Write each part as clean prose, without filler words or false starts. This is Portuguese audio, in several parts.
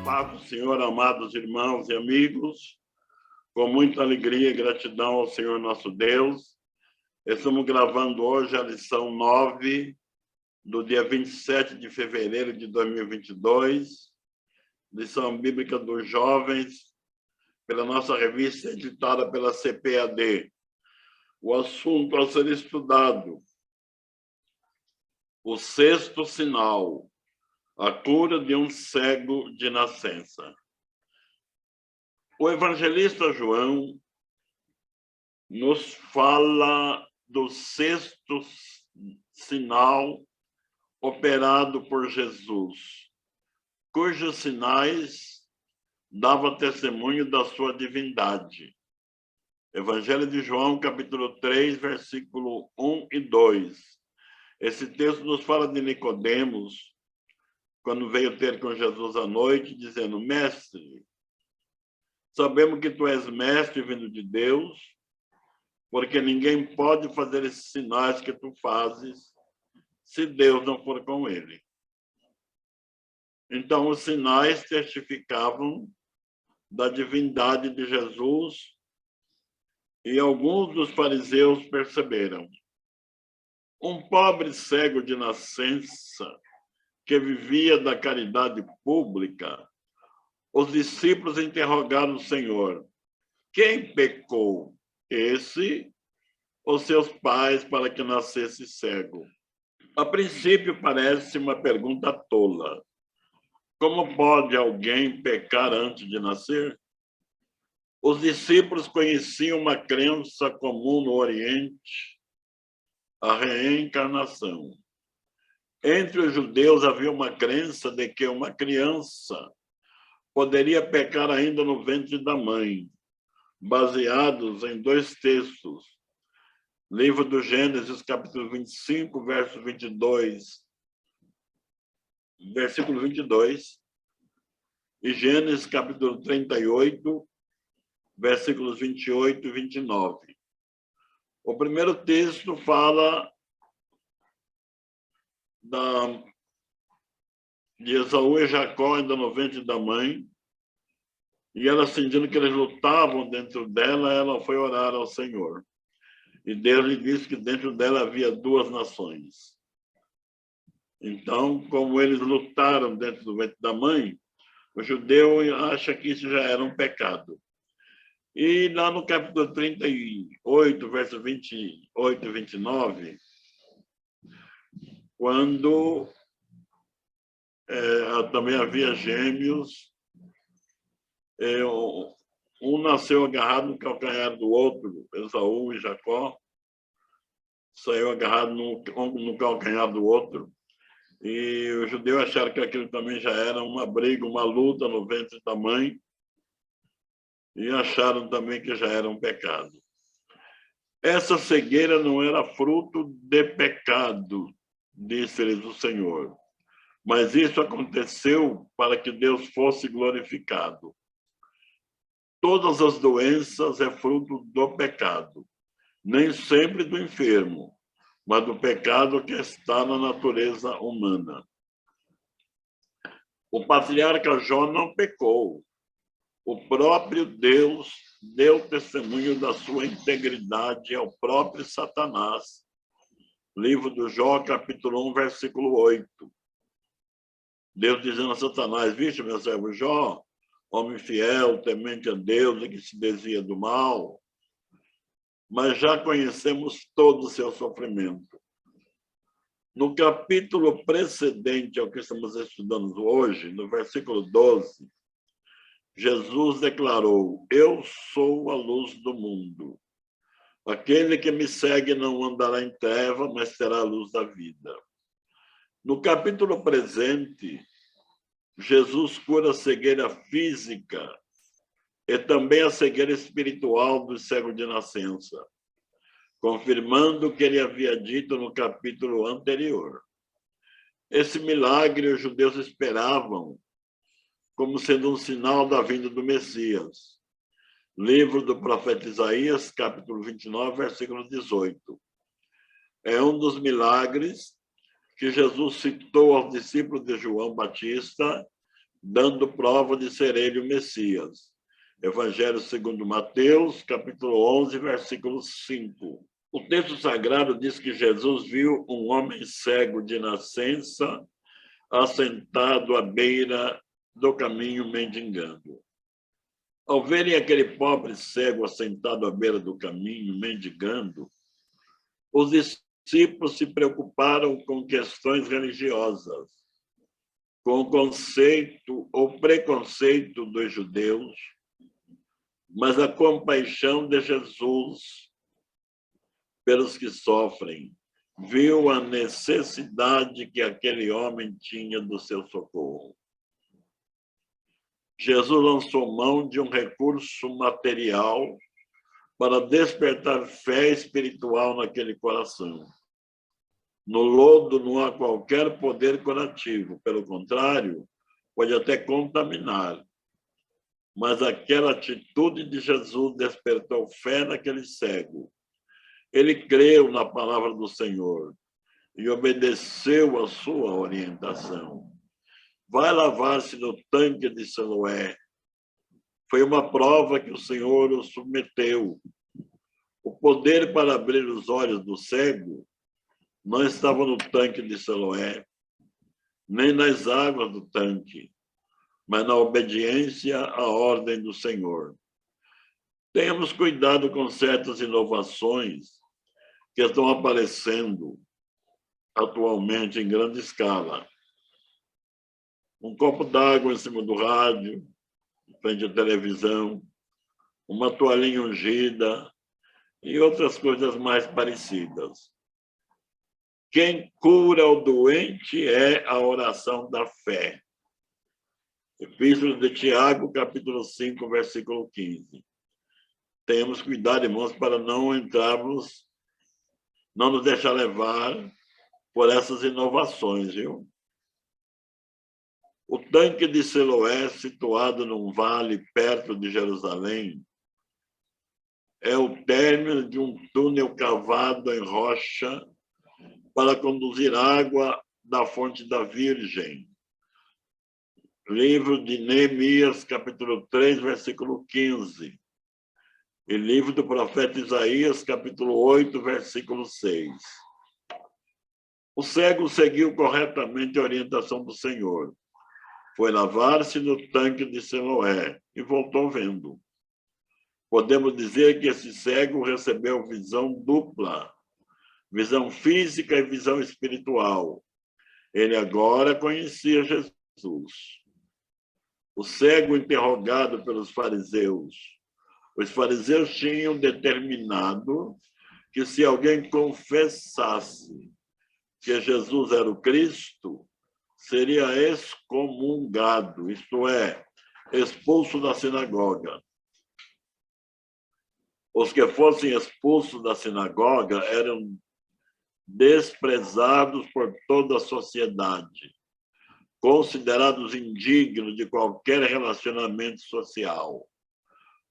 Paz do Senhor, amados irmãos e amigos, com muita alegria e gratidão ao Senhor nosso Deus, estamos gravando hoje a lição 9 do dia 27 de fevereiro de 2022, lição bíblica dos jovens, pela nossa revista editada pela CPAD. O assunto a ser estudado: o sexto sinal, a cura de um cego de nascença. O evangelista João nos fala do sexto sinal operado por Jesus, cujos sinais davam testemunho da sua divindade. Evangelho de João, capítulo 3, versículo 1 e 2. Esse texto nos fala de Nicodemos, quando veio ter com Jesus à noite, dizendo: Mestre, sabemos que tu és mestre vindo de Deus, porque ninguém pode fazer esses sinais que tu fazes se Deus não for com ele. Então, os sinais testificavam da divindade de Jesus, e alguns dos fariseus perceberam: um pobre cego de nascença que vivia da caridade pública. Os discípulos interrogaram o Senhor: quem pecou, esse ou seus pais, para que nascesse cego? A princípio parece uma pergunta tola. Como pode alguém pecar antes de nascer? Os discípulos conheciam uma crença comum no Oriente, a reencarnação. Entre os judeus havia uma crença de que uma criança poderia pecar ainda no ventre da mãe, baseados em dois textos. Livro do Gênesis, capítulo 25, versículo 22, e Gênesis, capítulo 38, versículos 28 e 29. O primeiro texto fala de Esaú e Jacó ainda no ventre da mãe, e ela, sentindo que eles lutavam dentro dela, ela foi orar ao Senhor. E Deus lhe disse que dentro dela havia duas nações. Então, como eles lutaram dentro do ventre da mãe, o judeu acha que isso já era um pecado. E lá no capítulo 38, verso 28 e 29, quando também havia gêmeos, um nasceu agarrado no calcanhar do outro, Esaú e Jacó, saiu agarrado no calcanhar do outro, e os judeus acharam que aquilo também já era uma briga, uma luta no ventre da mãe, e acharam também que já era um pecado. Essa cegueira não era fruto de pecado, disse-lhes o Senhor, mas isso aconteceu para que Deus fosse glorificado. Todas as doenças é fruto do pecado, nem sempre do enfermo, mas do pecado que está na natureza humana. O patriarca Jó não pecou. O próprio Deus deu testemunho da sua integridade ao próprio Satanás. Livro do Jó, capítulo 1, versículo 8. Deus dizendo a Satanás: viste, meu servo Jó, homem fiel, temente a Deus e que se desvia do mal, mas já conhecemos todo o seu sofrimento. No capítulo precedente ao que estamos estudando hoje, no versículo 12, Jesus declarou: eu sou a luz do mundo. Aquele que me segue não andará em treva, mas terá a luz da vida. No capítulo presente, Jesus cura a cegueira física e também a cegueira espiritual do cego de nascença, confirmando o que ele havia dito no capítulo anterior. Esse milagre os judeus esperavam como sendo um sinal da vinda do Messias. Livro do profeta Isaías, capítulo 29, versículo 18. É um dos milagres que Jesus citou aos discípulos de João Batista dando prova de ser ele o Messias. Evangelho segundo Mateus, capítulo 11, versículo 5. O texto sagrado diz que Jesus viu um homem cego de nascença assentado à beira do caminho mendigando. Ao verem aquele pobre cego assentado à beira do caminho mendigando, os discípulos se preocuparam com questões religiosas, com o conceito ou preconceito dos judeus, mas a compaixão de Jesus pelos que sofrem, viu a necessidade que aquele homem tinha do seu socorro. Jesus lançou mão de um recurso material para despertar fé espiritual naquele coração. No lodo não há qualquer poder curativo, pelo contrário, pode até contaminar. Mas aquela atitude de Jesus despertou fé naquele cego. Ele creu na palavra do Senhor e obedeceu a sua orientação. Vai lavar-se no tanque de Siloé. Foi uma prova que o Senhor o submeteu. O poder para abrir os olhos do cego não estava no tanque de Siloé, nem nas águas do tanque, mas na obediência à ordem do Senhor. Tenhamos cuidado com certas inovações que estão aparecendo atualmente em grande escala. Um copo d'água em cima do rádio, em frente à televisão, uma toalhinha ungida e outras coisas mais parecidas. Quem cura o doente é a oração da fé. Epístola de Tiago, capítulo 5, versículo 15. Temos cuidado, irmãos, para não nos deixar levar por essas inovações, viu? O tanque de Siloé, situado num vale perto de Jerusalém, é o término de um túnel cavado em rocha para conduzir água da fonte da Virgem. Livro de Neemias, capítulo 3, versículo 15. E livro do profeta Isaías, capítulo 8, versículo 6. O cego seguiu corretamente a orientação do Senhor. Foi lavar-se no tanque de Siloé e voltou vendo. Podemos dizer que esse cego recebeu visão dupla, visão física e visão espiritual. Ele agora conhecia Jesus. O cego interrogado pelos fariseus. Os fariseus tinham determinado que se alguém confessasse que Jesus era o Cristo, seria excomungado, isto é, expulso da sinagoga. Os que fossem expulsos da sinagoga eram desprezados por toda a sociedade, considerados indignos de qualquer relacionamento social.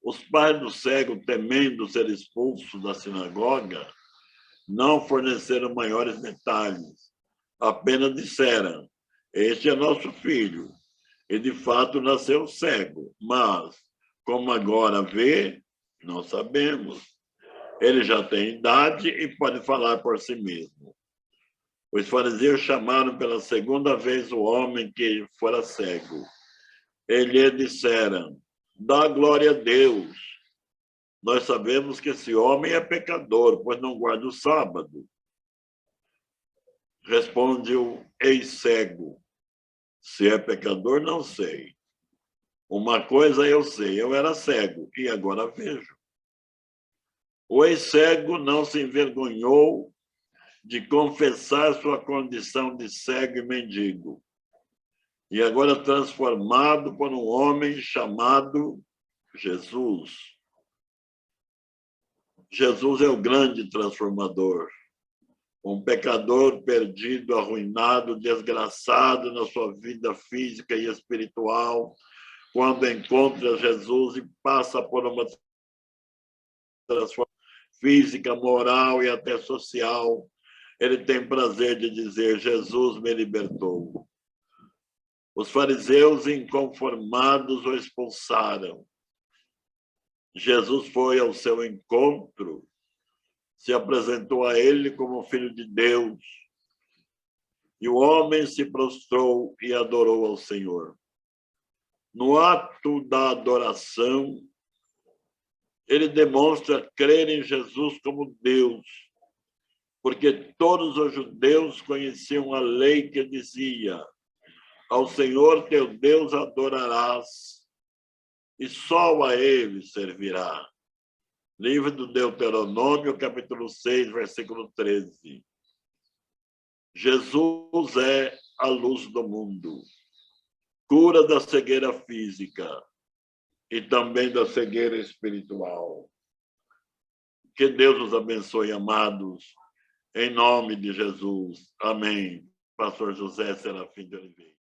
Os pais do cego, temendo ser expulsos da sinagoga, não forneceram maiores detalhes, apenas disseram: este é nosso filho, e de fato nasceu cego, mas, como agora vê, não sabemos. Ele já tem idade e pode falar por si mesmo. Os fariseus chamaram pela segunda vez o homem que fora cego. Eles disseram: dá glória a Deus. Nós sabemos que esse homem é pecador, pois não guarda o sábado. Responde o ex-cego: se é pecador, não sei. Uma coisa eu sei, eu era cego e agora vejo. O ex-cego não se envergonhou de confessar sua condição de cego e mendigo. E agora transformado por um homem chamado Jesus. Jesus é o grande transformador. Um pecador perdido, arruinado, desgraçado na sua vida física e espiritual, quando encontra Jesus e passa por uma transformação física, moral e até social, ele tem prazer de dizer: Jesus me libertou. Os fariseus inconformados o expulsaram. Jesus foi ao seu encontro, se apresentou a ele como filho de Deus, e o homem se prostrou e adorou ao Senhor. No ato da adoração, ele demonstra crer em Jesus como Deus, porque todos os judeus conheciam a lei que dizia: ao Senhor teu Deus adorarás, e só a ele servirá. Livro do Deuteronômio, capítulo 6, versículo 13. Jesus é a luz do mundo, cura da cegueira física e também da cegueira espiritual. Que Deus os abençoe, amados, em nome de Jesus. Amém. Pastor José Serafim de Oliveira.